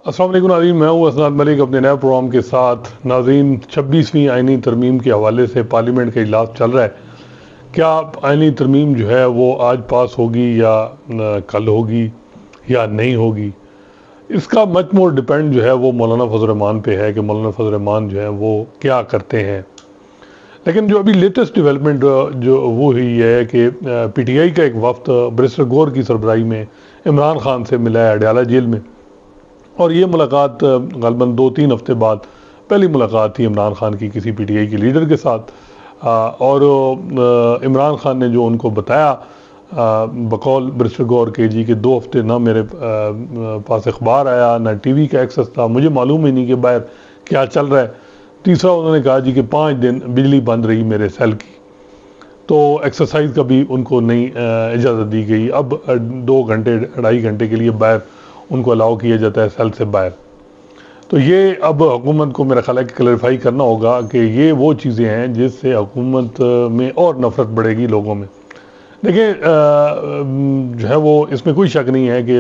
अस्सलाम वालेकुम नाज़रीन, मैं हूँ असनाद मलिक अपने नए प्रोग्राम के साथ। नाज़रीन, 26वीं आइनी तरमीम के हवाले से पार्लियामेंट का इजलास चल रहा है। क्या आइनी तरमीम जो है वो आज पास होगी या कल होगी या नहीं होगी, इसका मच मोर डिपेंड जो है वो मौलाना फजल रहमान पे है कि मौलाना फजल रहमान जो है वो क्या करते हैं। लेकिन जो अभी लेटेस्ट डेवलपमेंट जो वो हुई है कि पीटीआई का एक वफ्द बैरिस्टर गौर की सरबराही में इमरान खान से मिला है अडयाला जेल में। और ये मुलाकात गलबन 2-3 हफ्ते बाद पहली मुलाकात थी इमरान खान की किसी पीटीआई के लीडर के साथ। और इमरान खान ने जो उनको बताया बकौल बैरिस्टर गौर के जी के 2 हफ्ते ना मेरे पास अखबार आया, ना टीवी का एक्सेस था, मुझे मालूम ही नहीं कि बाहर क्या चल रहा है। तीसरा उन्होंने कहा जी कि 5 दिन बिजली बंद रही मेरे सेल की, तो एक्सरसाइज का भी उनको नहीं इजाज़त दी गई। अब 2 घंटे 2.5 घंटे के लिए बाहर उनको अलाउ किया जाता है सेल से बाहर। तो ये अब हुकूमत को मेरा ख्याल है कि क्लैरिफाई करना होगा कि ये वो चीज़ें हैं जिससे हुकूमत में और नफरत बढ़ेगी लोगों में। देखिए जो है वो इसमें कोई शक नहीं है कि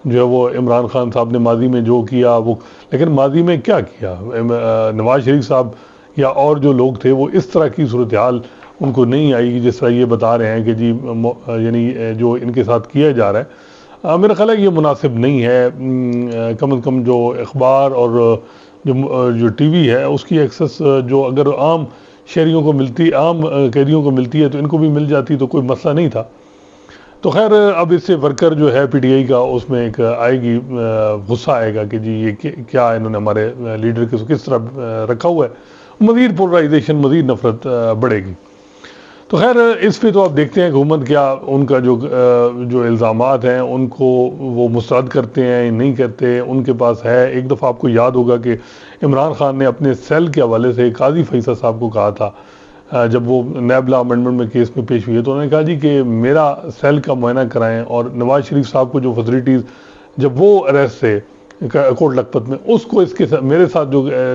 जो है वो इमरान खान साहब ने माजी में जो किया वो, लेकिन माजी में क्या किया नवाज शरीफ साहब या और जो लोग थे वो इस तरह की सूरत हाल उनको नहीं आई जिस तरह ये बता रहे हैं कि जी यानी जो इनके साथ किया जा रहा है। मेरा ख्याल है ये मुनासिब नहीं है। कम से कम जो अखबार और जो टीवी है उसकी एक्सेस जो अगर आम शहरियों को मिलती, आम कैदियों को मिलती है तो इनको भी मिल जाती तो कोई मसला नहीं था। तो खैर अब इससे वर्कर जो है पीटीआई का उसमें एक आएगी गुस्सा आएगा कि जी ये क्या इन्होंने हमारे लीडर को किस तरह रखा हुआ है। मज़ीद पोलराइजेशन, मज़ीद नफरत बढ़ेगी। तो खैर इस पे तो आप देखते हैं कि हुकूमत क्या उनका जो इल्ज़ामात हैं उनको वो मुस्तरद करते हैं नहीं करते। उनके पास है, एक दफ़ा आपको याद होगा कि इमरान खान ने अपने सेल के हवाले से काजी फैसल साहब को कहा था जब वो नैब लॉ अमेंडमेंट में केस में पेश हुई है, तो उन्होंने कहा जी कि मेरा सेल का मुआयना कराएं और नवाज शरीफ साहब को जो फैसिलिटीज़ जब वो अरेस्ट से कोट लखपत में उसको इसके साथ मेरे साथ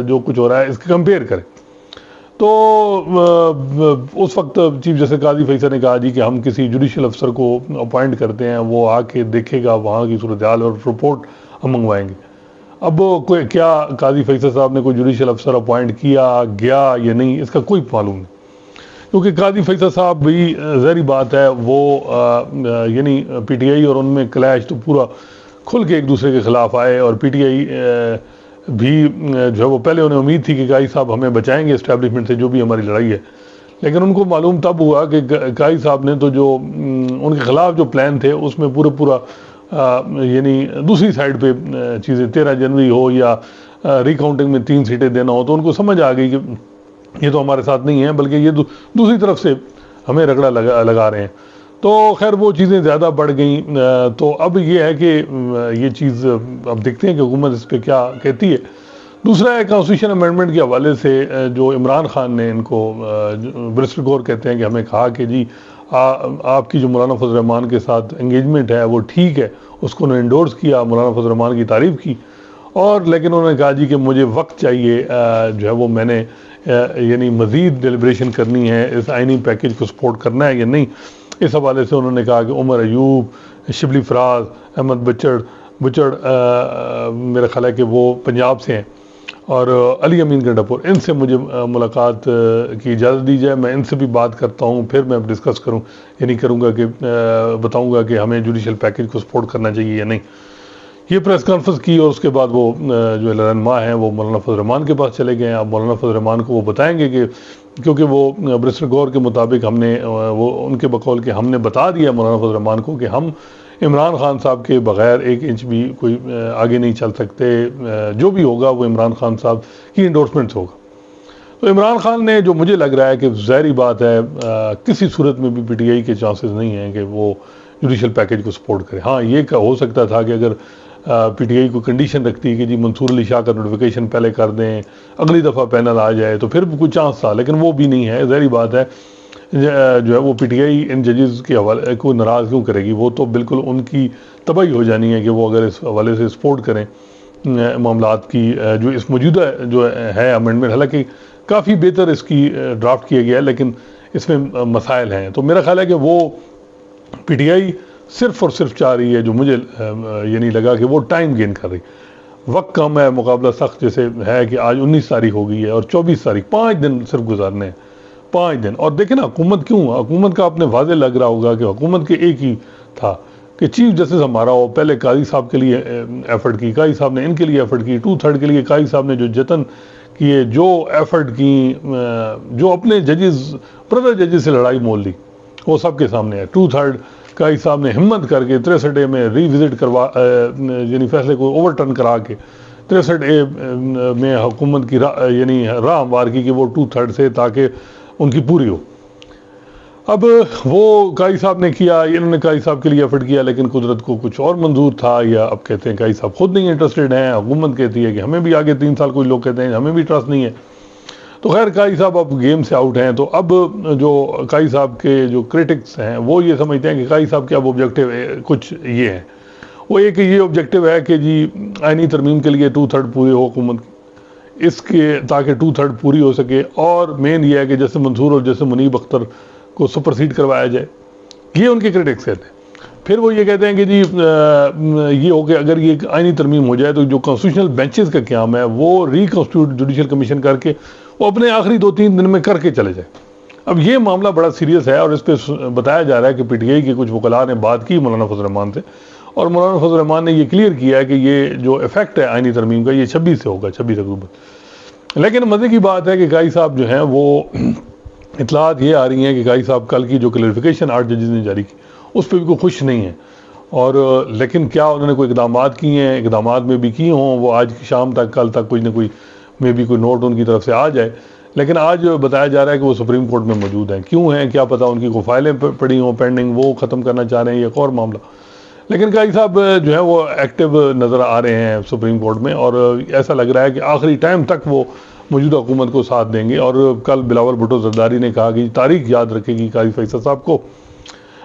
जो कुछ हो रहा है इसके कंपेयर करें। तो उस वक्त चीफ जस्टिस काजी फैसल ने कहा जी कि हम किसी जुडिशल अफसर को अपॉइंट करते हैं, वो आके देखेगा वहाँ की सूरत हाल और रिपोर्ट हम मंगवाएंगे। अब कोई क्या काजी फैसल साहब ने कोई जुडिशल अफसर अपॉइंट किया गया या नहीं इसका कोई मालूम नहीं, क्योंकि काजी फैसल साहब भी ज़ाहिर बात है वो यानी पीटीआई और उनमें क्लैश तो पूरा खुल के एक दूसरे के ख़िलाफ़ आए। और पीटीआई भी जो है वो पहले उन्हें उम्मीद थी कि काई साहब हमें बचाएंगे इस्टेब्लिशमेंट से जो भी हमारी लड़ाई है, लेकिन उनको मालूम तब हुआ कि काई साहब ने तो जो उनके ख़िलाफ़ जो प्लान थे उसमें पूरा यानी दूसरी साइड पे चीज़ें 13 जनवरी हो या रिकाउंटिंग में 3 सीटें देना हो, तो उनको समझ आ गई कि ये तो हमारे साथ नहीं है बल्कि ये दूसरी तरफ से हमें रगड़ा लगा रहे हैं। तो खैर वो चीज़ें ज़्यादा बढ़ गई। तो अब ये है कि ये चीज़ अब देखते हैं कि हुकूमत इस पर क्या कहती है। दूसरा है कॉन्स्टिट्यूशन अमेंडमेंट के हवाले से जो इमरान खान ने इनको बैरिस्टर गौर कहते हैं कि हमें कहा कि जी आपकी जो मौलाना फजल रहमान के साथ एंगेजमेंट है वो ठीक है, उसको उन्होंने इंडोर्स किया, मौलाना फजल रहमान की तारीफ़ की। और लेकिन उन्होंने कहा जी कि मुझे वक्त चाहिए जो है वो मैंने यानी मज़ीद डिलिब्रेशन करनी है, इस आइनी पैकेज को सपोर्ट करना है या नहीं। इस हवाले से उन्होंने कहा कि उमर अयूब, शिबली फराज, अहमद बुचड़ मेरा ख्याल है कि वो पंजाब से हैं, और अली अमीन गंडापुर, इनसे मुझे मुलाकात की इजाज़त दी जाए, मैं इनसे भी बात करता हूँ, फिर मैं डिस्कस करूँ यानी करूँगा कि बताऊँगा कि हमें जुडिशल पैकेज को सपोर्ट करना चाहिए या नहीं। ये प्रेस कॉन्फ्रेंस की और उसके बाद वो जो रहनुमा हैं वो मौलाना फजल रहमान के पास चले गए। अब मौलाना फजल रहमान को वो बताएंगे कि क्योंकि वो बैरिस्टर गौर के मुताबिक हमने वो उनके बकौल के हमने बता दिया मौलाना फजल रहमान को कि हम इमरान खान साहब के बग़ैर 1 इंच भी कोई आगे नहीं चल सकते, जो भी होगा वो इमरान खान साहब की इंडोर्समेंट से होगा। तो इमरान खान ने, जो मुझे लग रहा है कि ज़ाहिर बात है किसी सूरत में भी पीटीआई के चांसेस नहीं हैं कि वो जुडिशल पैकेज को सपोर्ट करे। हाँ, ये हो सकता था कि अगर पीटीआई को कंडीशन रखती है कि जी मंसूर अली शाह का नोटिफिकेशन पहले कर दें, अगली दफ़ा पैनल आ जाए, तो फिर भी कुछ चांस था, लेकिन वो भी नहीं है। ज़ाहिर बात है जो है वो पीटीआई इन जजेस के हवाले को नाराज़ क्यों करेगी, वो तो बिल्कुल उनकी तबाही हो जानी है कि वो अगर इस हवाले से सपोर्ट करें मामलात की। जो इस मौजूदा जो है अमेंडमेंट, हालांकि काफ़ी बेहतर इसकी ड्राफ्ट किया गया है, लेकिन इसमें मसाइल हैं। तो मेरा ख्याल है कि वो पीटीआई सिर्फ और सिर्फ चाह रही है, जो मुझे यानी लगा कि वो टाइम गेन कर रही। वक्त कम है, मुकाबला सख्त जैसे है कि आज 19 तारीख हो गई है और 24 तारीख 5 दिन सिर्फ गुजारने हैं, 5 दिन। और देखें ना हुकूमत क्यों, हुकूमत का आपने वाज़े लग रहा होगा कि हुकूमत के एक ही था कि चीफ जस्टिस हमारा हो, पहले काजी साहब के लिए एफर्ट की, काजी साहब ने इनके लिए एफर्ट की, 2/3 के लिए काजी साहब ने जो जतन किए, जो एफर्ट की, जो अपने जजेस ब्रदर जजेस से लड़ाई मोल ली, वो सबके सामने है। 2/3 काजी साहब ने हिम्मत करके 63A में रिविजिट करवा, यानी फैसले को ओवरटर्न करा के 63A में हुकूमत की यानी राह हमवार की कि वो 2/3 से, ताकि उनकी पूरी हो। अब वो काजी साहब ने किया, इन्होंने काजी साहब के लिए एफर्ट किया, लेकिन कुदरत को कुछ और मंजूर था, या अब कहते हैं काजी साहब खुद नहीं इंटरेस्टेड हैं, हुकूमत कहती है कि हमें भी आगे 3 साल, कुछ लोग कहते हैं हमें भी ट्रस्ट नहीं है। तो खैर काजी साहब अब गेम से आउट हैं। तो अब जो काजी साहब के जो क्रिटिक्स हैं वो ये समझते हैं कि काजी साहब के अब ऑब्जेक्टिव कुछ ये है, वो एक ये ऑब्जेक्टिव है कि जी आईनी तरमीम के लिए 2/3 पूरे हो हुकूमत इसके, ताकि 2/3 पूरी हो सके। और मेन ये है कि जैसे मंसूर और जैसे मुनीब अख्तर को सुपरसीड करवाया जाए, ये उनके क्रिटिक्स कहते हैं। फिर वो ये कहते हैं कि जी ये हो कि अगर ये आईनी तरमीम हो जाए तो जो कॉन्स्टिट्यूशनल बेंचेस का क्याम है वो रिकॉन्स्टिट्यूट जुडिशल कमीशन करके वो अपने आखिरी 2-3 दिन में करके चले जाए। अब ये मामला बड़ा सीरियस है और इस पर बताया जा रहा है कि पीटीआई के कुछ वकला ने बात की मौलाना फजल रहमान से, और मौलाना फजल रहमान ने ये क्लियर किया है कि ये जो इफेक्ट है आईनी तरमीम का ये 26 से होगा, 26 अक्टूबर। लेकिन मज़े की बात है कि काजी साहब जो हैं वो इतलात ये आ रही हैं कि काजी साहब कल की जो क्लैरिफिकेशन 8 जजेस ने जारी की उस पर भी कोई खुश नहीं है। और लेकिन क्या उन्होंने कोई इकदाम किए हैं, इकदाम में भी किए हों, वो आज की शाम तक, कल तक कुछ ना कोई मे भी कोई नोट उनकी तरफ से आ जाए। लेकिन आज बताया जा रहा है कि वो सुप्रीम कोर्ट में मौजूद हैं। क्यों हैं क्या पता, उनकी कोई फाइलें पड़ी हों पेंडिंग, वो ख़त्म करना चाह रहे हैं, ये एक और मामला। लेकिन काजी साहब जो है वो एक्टिव नज़र आ रहे हैं सुप्रीम कोर्ट में, और ऐसा लग रहा है कि आखिरी टाइम तक वो मौजूदा हुकूमत को साथ देंगे। और कल बिलावल भुट्टो जरदारी ने कहा कि तारीख याद रखेगी काजी फैसल साहब को।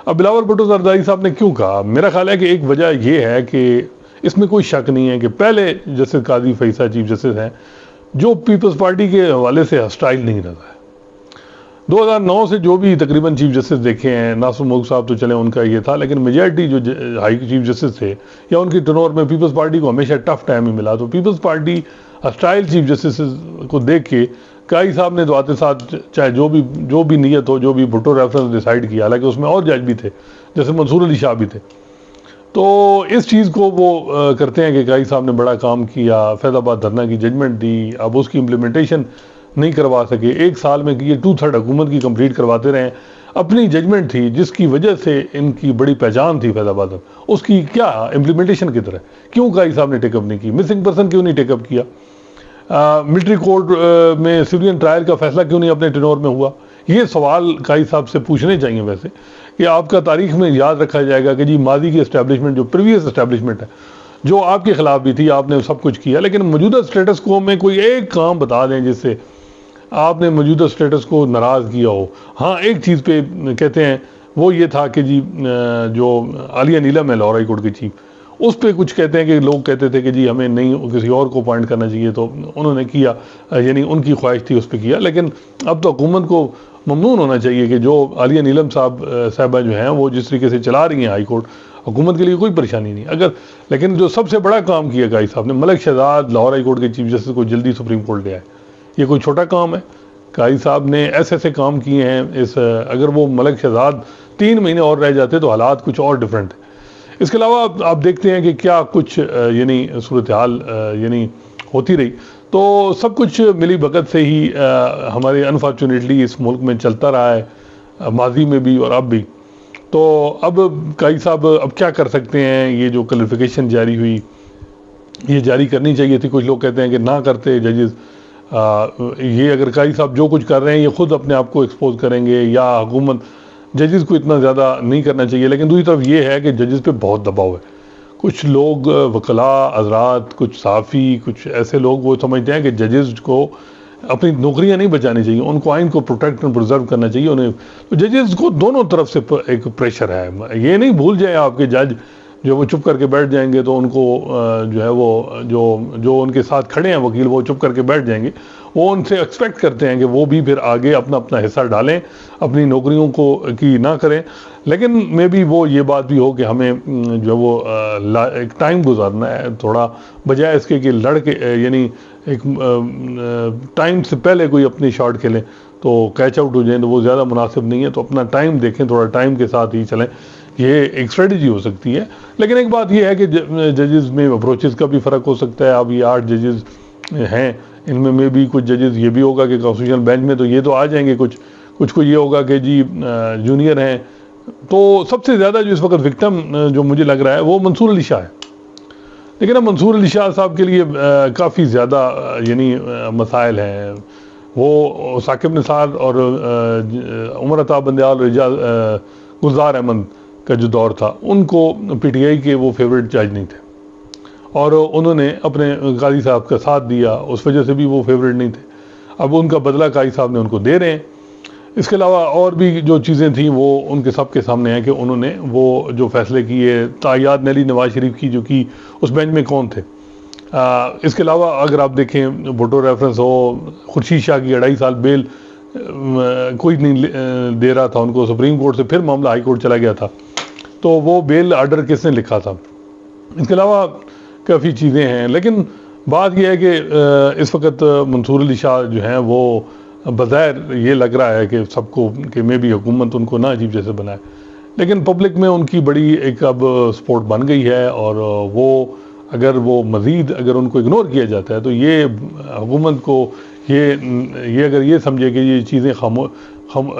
अब बिलावल भुट्टो जरदारी साहब ने क्यों कहा, मेरा ख्याल है कि एक वजह यह है कि इसमें कोई शक नहीं है कि पहले जस्टिस काजी फैसल चीफ जस्टिस हैं जो पीपल्स पार्टी के हवाले से हॉस्टाइल नहीं रहता है। 2009 से जो भी तकरीबन चीफ जस्टिस देखे हैं, नासिर मुल्क साहब तो चले उनका ये था, लेकिन मेजॉरिटी जो हाई चीफ जस्टिस थे या उनकी टर्नओवर में पीपल्स पार्टी को हमेशा टफ टाइम ही मिला। तो people's party hostile chief justice को देख के काजी साहब ने तो आते साथ चाहे जो भी नियत हो, जो भी भुट्टो रेफरेंस डिसाइड किया, हालांकि उसमें और जज भी थे जैसे मंसूर अली शाह भी थे, तो इस चीज़ को वो करते हैं कि काजी साहब ने बड़ा काम किया, फैज़ाबाद धरना की जजमेंट दी, अब उसकी इम्प्लीमेंटेशन नहीं करवा सके, 1 साल में ये 2/3 हुकूमत की कंप्लीट करवाते रहे। अपनी जजमेंट थी जिसकी वजह से इनकी बड़ी पहचान थी फैज़ाबाद, उसकी क्या इम्प्लीमेंटेशन की तरह क्यों काजी साहब ने टेकअप नहीं की, मिसिंग पर्सन क्यों नहीं टेकअप किया, मिलिट्री कोर्ट में सिविलियन ट्रायल का फैसला क्यों नहीं अपने टेनोर में हुआ। ये सवाल काजी साहब से पूछने चाहिए वैसे, कि आपका तारीख में याद रखा जाएगा कि जी माजी की इस्टेब्लिशमेंट जो प्रीवियस इस्टेब्लिशमेंट है जो आपके खिलाफ भी थी, आपने सब कुछ किया, लेकिन मौजूदा स्टेटस को में कोई एक काम बता दें जिससे आपने मौजूदा स्टेटस को नाराज़ किया हो। हाँ, एक चीज़ पे कहते हैं वो ये था कि जी जो आलिया नीलम है लाहौर हाई कोर्ट की चीफ, उस पर कुछ कहते हैं कि लोग कहते थे कि जी हमें नहीं किसी और को अपॉइंट करना चाहिए, तो उन्होंने किया, यानी उनकी ख्वाहिश थी उस पर किया। लेकिन अब तो हुकूमत को ममनून होना चाहिए कि जो आलिया नीलम साहबा जो हैं वो जिस तरीके से चला रही हैं हाई कोर्ट, हुकूमत के लिए कोई परेशानी नहीं अगर। लेकिन जो सबसे बड़ा काम किया काजी साहब ने, मलिक शहजाद लाहौर हाई कोर्ट के चीफ जस्टिस को जल्दी सुप्रीम कोर्ट ले आए, ये कोई छोटा काम है। काजी साहब ने ऐसे ऐसे काम किए हैं, अगर वो मलिक शहजाद 3 महीने और रह जाते तो हालात कुछ और डिफरेंट है। इसके अलावा आप देखते हैं कि क्या कुछ यानी सूरत हाल यानी होती रही, तो सब कुछ मिली भगत से ही हमारे अनफॉर्चुनेटली इस मुल्क में चलता रहा है, माजी में भी और अब भी। तो अब काजी साहब अब क्या कर सकते हैं, ये जो क्लैरिफिकेशन जारी हुई ये जारी करनी चाहिए थी। कुछ लोग कहते हैं कि ना करते जजेस, ये अगर काजी साहब जो कुछ कर रहे हैं ये खुद अपने आप को एक्सपोज करेंगे, या हुकूमत जजेस को इतना ज़्यादा नहीं करना चाहिए। लेकिन दूसरी तरफ ये है कि जजेस पे बहुत दबाव है, कुछ लोग वकला हजरात, कुछ साफ़ी, कुछ ऐसे लोग वो समझते हैं कि जजेस को अपनी नौकरियां नहीं बचानी चाहिए, उनको आइन को प्रोटेक्ट एंड प्रिजर्व करना चाहिए उन्हें। तो जजेस को दोनों तरफ से एक प्रेशर है। ये नहीं भूल जाए आपके जज जो वो चुप करके बैठ जाएंगे तो उनको जो है वो जो उनके साथ खड़े हैं वकील, वो चुप करके बैठ जाएंगे। वो उनसे एक्सपेक्ट करते हैं कि वो भी फिर आगे अपना अपना हिस्सा डालें, अपनी नौकरियों को की ना करें। लेकिन मे बी वो ये बात भी हो कि हमें जो वो एक टाइम गुजारना है थोड़ा, बजाय इसके कि लड़के यानी एक टाइम से पहले कोई अपनी शॉट खेलें तो कैच आउट हो जाए, तो वो ज़्यादा मुनासिब नहीं है। तो अपना टाइम देखें, थोड़ा टाइम के साथ ही चलें, ये एक स्ट्रेटजी हो सकती है। लेकिन एक बात ये है कि जजेस में अप्रोचेस का भी फ़र्क हो सकता है। अब ये 8 जजेस हैं, इनमें में भी कुछ जजेस ये भी होगा कि कॉन्स्टिट्यूशनल बेंच में तो ये तो आ जाएंगे, कुछ को ये होगा कि जी जूनियर हैं। तो सबसे ज़्यादा जो इस वक्त विक्टिम जो मुझे लग रहा है वो मंसूर अली शाह है। लेकिन अब मंसूर अली शाह साहब के लिए काफ़ी ज़्यादा यानी मसाइल हैं। वो साकिब निसार और उमर अताब बंदयाल और गुलजार अहमद का जो दौर था, उनको पीटीआई के वो फेवरेट जज नहीं थे और उन्होंने अपने काजी साहब का साथ दिया, उस वजह से भी वो फेवरेट नहीं थे। अब उनका बदला काजी साहब ने उनको दे रहे हैं। इसके अलावा और भी जो चीज़ें थी वो उनके सबके सामने है कि उन्होंने वो जो फैसले किए, तायाद नली नवाज शरीफ की जो कि उस बेंच में कौन थे। इसके अलावा अगर आप देखें भुट्टो रेफरेंस हो, खुर्शीद शाह की 2.5 साल बेल कोई नहीं दे रहा था उनको, सुप्रीम कोर्ट से फिर मामला हाई कोर्ट चला गया था, तो वो बेल आर्डर किसने लिखा था। इसके अलावा काफ़ी चीज़ें हैं। लेकिन बात यह है कि इस वक्त मंसूर अली शाह जो हैं वो बज़ाहिर ये लग रहा है कि सबको कि मे भी हुकूमत उनको ना अजीब जैसे बनाए, लेकिन पब्लिक में उनकी बड़ी एक अब सपोर्ट बन गई है। और वो अगर वो मज़ीद अगर उनको इग्नोर किया जाता है तो ये हुकूमत को ये अगर ये समझे कि ये चीज़ें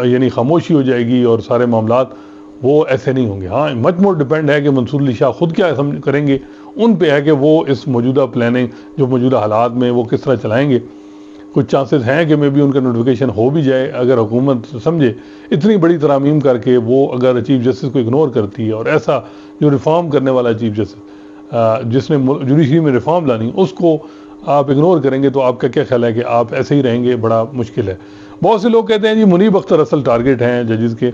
यानी खामोशी हो जाएगी और सारे मामलात, वो ऐसे नहीं होंगे। हाँ, मच मोर डिपेंड है कि मंसूर अली शाह खुद क्या करेंगे, उन पे है कि वो इस मौजूदा प्लानिंग जो मौजूदा हालात में वो किस तरह चलाएंगे। कुछ चांसेस हैं कि मे बी उनका नोटिफिकेशन हो भी जाए, अगर हुकूमत समझे इतनी बड़ी तरामीम करके वो अगर चीफ जस्टिस को इग्नोर करती है और ऐसा जो रिफॉर्म करने वाला चीफ जस्टिस जिसने जुडिशरी में रिफॉर्म लानी, उसको आप इग्नोर करेंगे तो आपका क्या ख्याल है कि आप ऐसे ही रहेंगे? बड़ा मुश्किल है। बहुत से लोग कहते हैं जी मुनीब अख्तर असल टारगेट हैं जजेस के,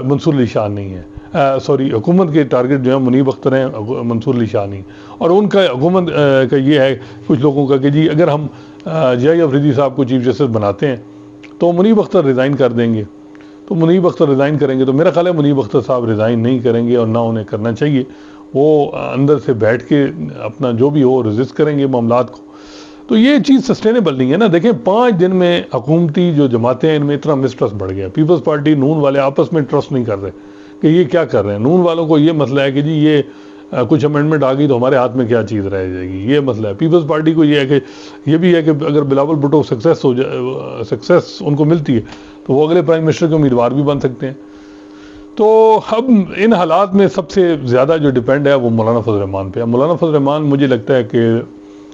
मंसूर अली शाह नहीं है। सॉरी, हुकूमत के टारगेट जो है मुनीब अख्तर हैं, मंसूर अली शाह नहीं। और उनका हुकूमत का ये है कुछ लोगों का कि जी अगर हम जिया अफरीदी साहब को चीफ जस्टिस बनाते हैं तो मुनीब अख्तर रिज़ाइन कर देंगे। तो मुनीब अख्तर रिज़ाइन करेंगे तो मेरा ख्याल है मुनीब अख्तर साहब रिज़ाइन नहीं करेंगे और ना उन्हें करना चाहिए। वो अंदर से बैठ के अपना जो भी हो रजिस्ट करेंगे मामलात को। तो ये चीज़ सस्टेनेबल नहीं है ना। देखें 5 दिन में हुकूमती जो जमातें हैं इनमें इतना मिसट्रस्ट बढ़ गया। पीपल्स पार्टी नून वाले आपस में ट्रस्ट नहीं कर रहे कि ये क्या कर रहे हैं। नून वालों को ये मसला है कि जी ये कुछ अमेंडमेंट आ गई तो हमारे हाथ में क्या चीज़ रह जाएगी, ये मसला है। पीपल्स पार्टी को ये है कि ये भी है कि अगर बिलावल भुट्टो सक्सेस उनको मिलती है तो वो अगले प्राइम मिनिस्टर के उम्मीदवार भी बन सकते हैं। तो अब इन हालात में सबसे ज़्यादा जो डिपेंड है वो मौलाना फजल रहमान पे है। मौलाना फजल रहमान मुझे लगता है कि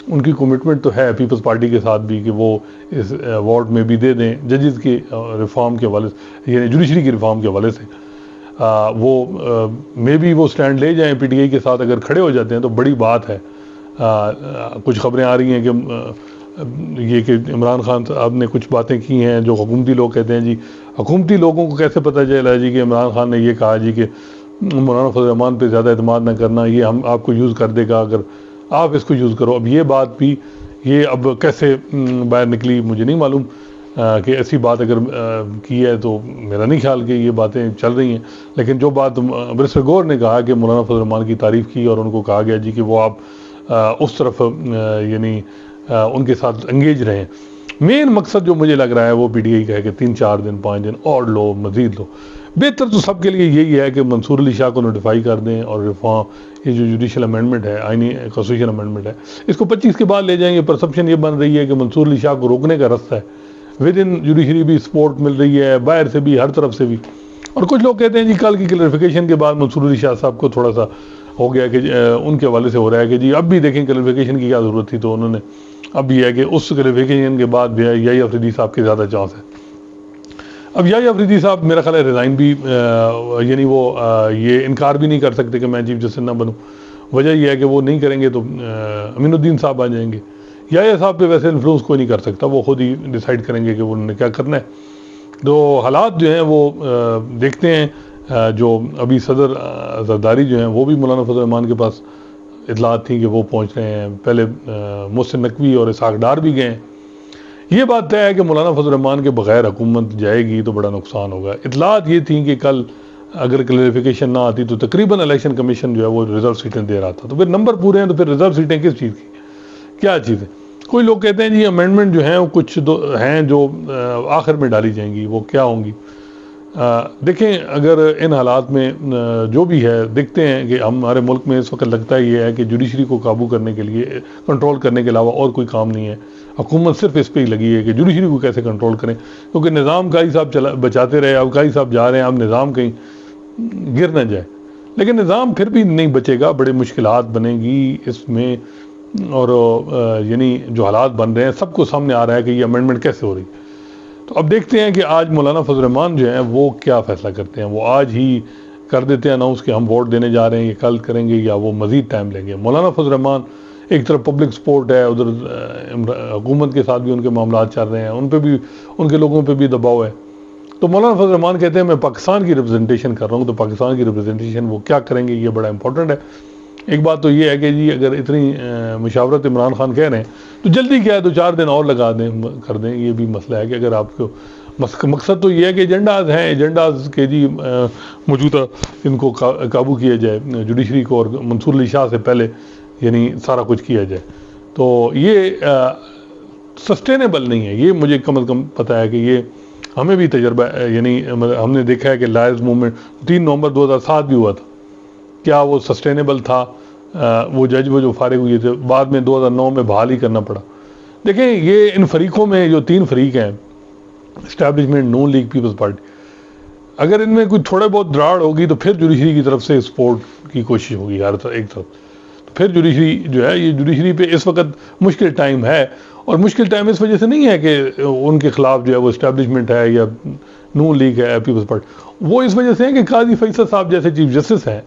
उनकी कमिटमेंट तो है पीपल्स पार्टी के साथ भी कि वो इस अवार्ड में भी दे दें जजेस के रिफॉर्म के हवाले से, यानी जुडिशरी की रिफॉर्म के हवाले से। वो मे भी वो स्टैंड ले जाएं पीटीआई के साथ, अगर खड़े हो जाते हैं तो बड़ी बात है। कुछ खबरें आ रही हैं कि ये कि इमरान खान साहब ने कुछ बातें की हैं जो हुकूमती लोग कहते हैं जी, हुकूमती लोगों को कैसे पता चला जी कि इमरान खान ने ये कहा जी कि मौलाना फजल रहमान पे ज़्यादा एतमाद ना करना, ये हम आपको यूज़ कर देगा अगर आप इसको यूज़ करो। अब ये बात भी ये अब कैसे बाहर निकली मुझे नहीं मालूम कि ऐसी बात अगर की है तो मेरा नहीं ख्याल कि ये बातें चल रही हैं। लेकिन जो बात बैरिस्टर गौर ने कहा कि मौलाना फजल रहमान की तारीफ़ की और उनको कहा गया जी कि वो आप उस तरफ यानी उनके साथ एंगेज रहें। मेन मकसद जो मुझे लग रहा है वो पीटीआई का है कि 3-4 दिन 5 दिन और लो, मज़ीद लो। बेहतर तो सबके लिए यही है कि मंसूर अली शाह को नोटिफाई कर दें और रिफॉर्म ये जो जुडिशल अमेंडमेंट है, आईनी कॉन्स्टिट्यूशन अमेंडमेंट है, इसको 25 के बाद ले जाएंगे। परसेप्शन ये बन रही है कि मंसूर अली शाह को रोकने का रास्ता है। विद इन जुडिशरी भी सपोर्ट मिल रही है, बाहर से भी, हर तरफ से भी। और कुछ लोग कहते हैं जी कल की क्लैरिफिकेशन के बाद मंसूर अली शाह साहब को थोड़ा सा हो गया कि उनके हवाले से हो रहा है कि जी अब भी देखें क्लैरिफिकेशन की क्या ज़रूरत थी, तो उन्होंने अब ये है कि उस क्लैरिफिकेशन के बाद भी याही अफरीदी साहब के ज़्यादा चांस है। अब याही अफरीदी साहब मेरा ख्याल है रिज़ाइन भी यानी वो ये इनकार भी नहीं कर सकते कि मैं चीफ जस्टिस ना बनूँ। वजह यह है कि वो नहीं करेंगे तो अमीनुद्दीन साहब आ जाएंगे। याही साहब पे वैसे इन्फ्लुएंस कोई नहीं कर सकता, वो खुद ही डिसाइड करेंगे कि उन्होंने क्या करना है। तो हालात जो हैं वो देखते हैं। जो अभी सदर जरदारी जो हैं वो भी मौलाना फजल रहमान के पास इतलात थी कि वो पहुंच रहे हैं। पहले मोहसिन नकवी और इसहाक डार भी गए। ये बात तय है कि मौलाना फजल रहमान के बगैर हुकूमत जाएगी तो बड़ा नुकसान होगा। इतलात ये थी कि कल अगर क्लैरिफिकेशन ना आती तो तकरीबन इलेक्शन कमीशन जो है वो रिजर्व सीटें दे रहा था। तो फिर नंबर पूरे हैं तो फिर रिजर्व सीटें किस चीज़ की, क्या चीज़ है? कोई लोग कहते हैं जी अमेंडमेंट जो हैं वो कुछ हैं जो आखिर में डाली जाएंगी, वो क्या होंगी? देखें, अगर इन हालात में जो भी है, देखते हैं कि हमारे मुल्क में इस वक्त लगता ही है कि जुडिशरी को काबू करने के लिए, कंट्रोल करने के अलावा और कोई काम नहीं है। हुकूमत सिर्फ इस पर ही लगी है कि जुडिशरी को कैसे कंट्रोल करें, क्योंकि निज़ाम काई साहब बचाते रहे, अब काई साहब जा रहे हैं, अब निज़ाम कहीं गिर ना जाए। लेकिन निज़ाम फिर भी नहीं बचेगा, बड़ी मुश्किलात बनेगी इसमें। और यानी जो हालात बन रहे हैं, सबको सामने आ रहा है कि ये अमेंडमेंट कैसे हो रही है। तो अब देखते हैं कि आज मौलाना फजल रहमान जो हैं वो क्या फ़ैसला करते हैं। वो आज ही कर देते हैं अनाउंस कि हम वोट देने जा रहे हैं, ये कल करेंगे, या वो मज़ीद टाइम लेंगे। मौलाना फजल रहमान एक तरफ पब्लिक सपोर्ट है, उधर हुकूमत के साथ भी उनके मामला चल रहे हैं, उन पर भी, उनके लोगों पर भी दबाव है। तो मौलाना फजल रहमान कहते हैं मैं पाकिस्तान की रिप्रेजेंटेशन कर रहा हूँ, तो पाकिस्तान की रिप्रेजेंटेशन वो क्या करेंगे, ये बड़ा इंपॉर्टेंट है। एक बात तो ये है कि जी अगर इतनी मुशावरत इमरान खान कह रहे हैं तो जल्दी क्या है, 2-4 दिन और लगा दें, कर दें। ये भी मसला है कि अगर आपको मकसद तो ये है कि एजेंडाज हैं, एजेंडाज के जी मौजूदा इनको काबू किया जाए, जुडिशरी को, और मंसूर अली शाह से पहले यानी सारा कुछ किया जाए। तो ये सस्टेनेबल नहीं है, ये मुझे कम अज़ कम पता है कि ये हमें भी तजर्बा, यानी हमने देखा है कि लायर्स मूवमेंट 3 नवंबर 2007 भी हुआ था, क्या वो सस्टेनेबल था? वो जज वो जो फारिग हुए थे, बाद में 2009 में बहाल ही करना पड़ा। देखें, ये इन फरीकों में जो 3 फरीक हैं, इस्टेब्लिशमेंट, नून लीग, पीपल्स पार्टी, अगर इनमें कुछ थोड़ा बहुत दराड़ होगी तो फिर जुडिशरी की तरफ से सपोर्ट की कोशिश होगी हर एक तरफ। तो फिर जुडिशरी जो है, ये जुडिशरी पे इस वक्त मुश्किल टाइम है। और मुश्किल टाइम इस वजह से नहीं है कि उनके खिलाफ जो है वो इस्टेब्लिशमेंट है या नून लीग है, पीपल्स पार्टी, वो इस वजह से है कि काजी फैसल साहब जैसे चीफ जस्टिस हैं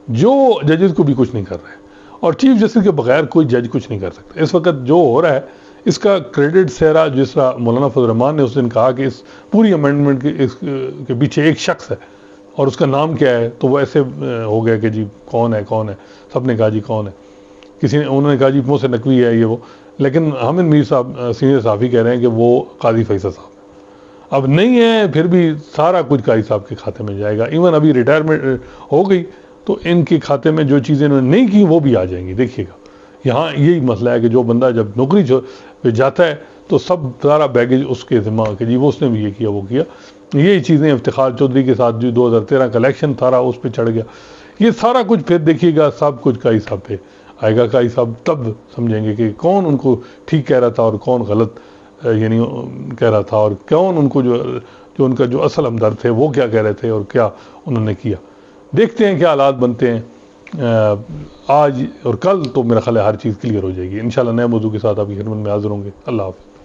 जो जजेस को भी कुछ नहीं कर रहे हैं, और चीफ जस्टिस के बगैर कोई जज कुछ नहीं कर सकता। इस वक्त जो हो रहा है इसका क्रेडिट सेहरा, जिस तरह मौलाना फजल रहमान ने उस दिन कहा कि इस पूरी अमेंडमेंट के पीछे एक शख्स है और उसका नाम क्या है, तो वो ऐसे हो गया कि जी कौन है कौन है, सबने कहा जी कौन है, किसी ने, उन्होंने कहा जी मुँह से नकवी है ये वो, लेकिन हामिद मीर साहब सीनियर साफ़ी कह रहे हैं कि वो काजी फैसल साहब अब नहीं है, फिर भी सारा कुछ काजी साहब के खाते में जाएगा। इवन अभी रिटायरमेंट हो गई तो इनके खाते में जो चीज़ें इन्होंने नहीं की वो भी आ जाएंगी। देखिएगा, यहाँ यही मसला है कि जो बंदा जब नौकरी पे जाता है तो सब सारा बैगेज उसके दिमाग के, जी वो उसने भी ये किया वो किया। यही चीज़ें इफ्तिखार चौधरी के साथ जो 2013 का इलेक्शन सारा उस पर चढ़ गया, ये सारा कुछ फिर देखिएगा सब कुछ काजी साहब पे आएगा। काजी साहब तब समझेंगे कि कौन उनको ठीक कह रहा था और कौन गलत यानी कह रहा था, और कौन उनको जो उनका जो असल हमदर्द थे वो क्या कह रहे थे और क्या उन्होंने किया। देखते हैं क्या हालात बनते हैं आज और कल, तो मेरा ख्याल है हर चीज़ क्लियर हो जाएगी इंशाल्लाह। नए मौजू के साथ आपकी खिदमत में हाजिर होंगे। अल्लाह हाफ़िज़।